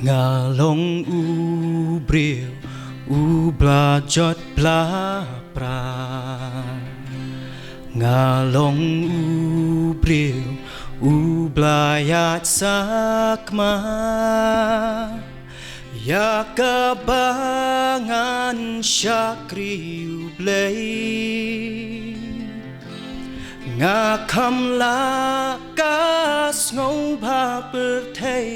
Ngalong ubriw ublajot bla pra Ngalong ubriw ublayat sakma Yakabangan syakri ublay Ngakam lakas ngau ba pertay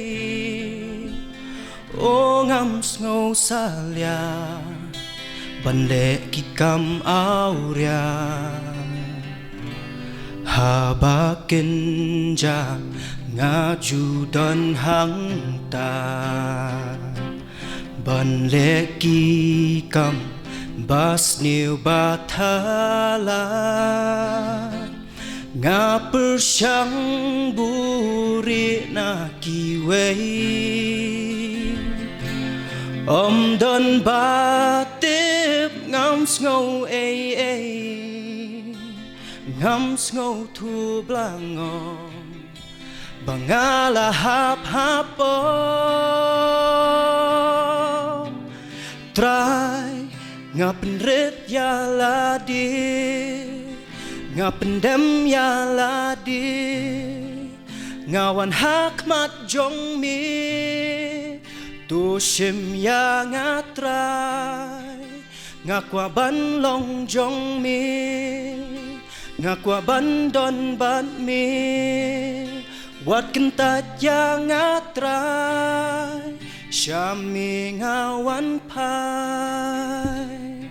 O ngam ngau salya Banle kikam auria Habakin ja ngaju don hang ta Banle kikam bas niu bathala Nga persyang buri na kiway Don batip ngam ngau Ngam ngau tu blangom Bangala hap hapom Try ngapenrit ya ladi Ngapendem ya ladi Ngawan hakmat jong mi Tu shim ya ngatrai Ngakwa ban long jong mi Ngakwa ban don ban mi Wat kentat ya ngatrai Syami ngawan pai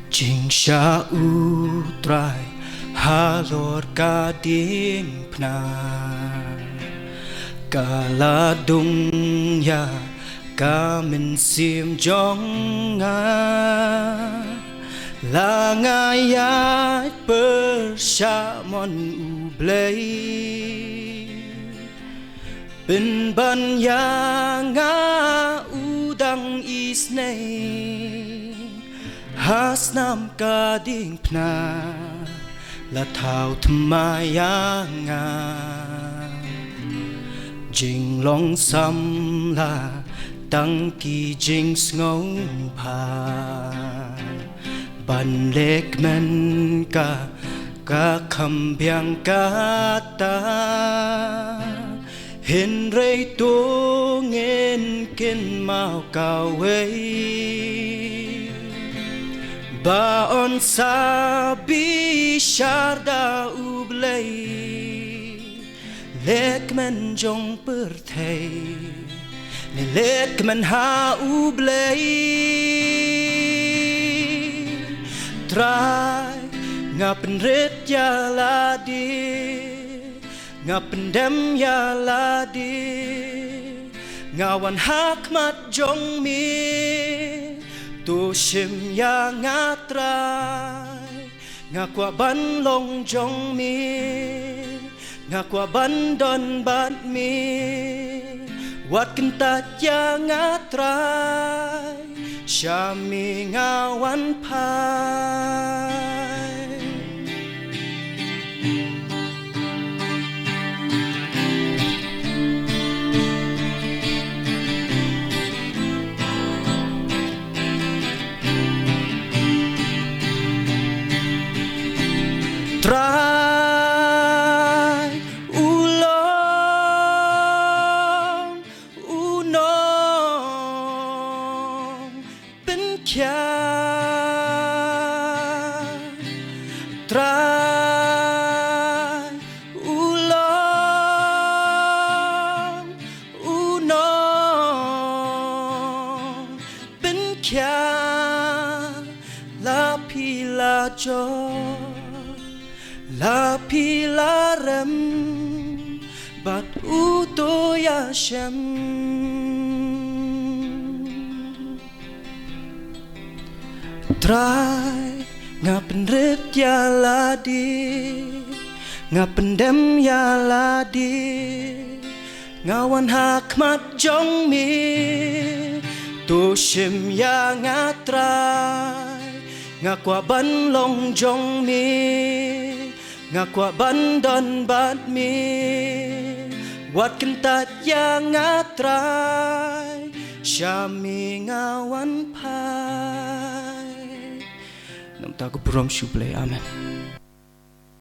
Jing sya utrai halor kading pna Kaladung ya kamin sim jong nga Langayat persyamon ublay Pinban ya nga udang isnay Hasnam kading pna Latau temayanga Jing long sam la Tang ki jing ngau pa Ban lek men ka kham biang kata Hin rei tu ngin kin mau kaway Baon sabi syarda ublay Lek men jong pertay Lek men ha ublay Try ngapenrit ya ladi Ngapendem ya ladi Ngawan hakmat jong mi Tu shim ya ngatrai Ngakwa ban long jong mi Ngakwa ban don bat mi Wat kentat ya ngatrai Syami ngawan pai Try ulong unong bên kia Try ulong unong bên kia La pila jo La pila rem bat uto ya shem Try ngapenrit ya ladi Ngapendem ya ladi Ngawan hakmat jong mi Tu shim ya ngatrai Ngakwa ban long jong mi nga kwa bandon bat mi wat kentat yang ngatrai syami ngawan pai nam tago brom shuble amen.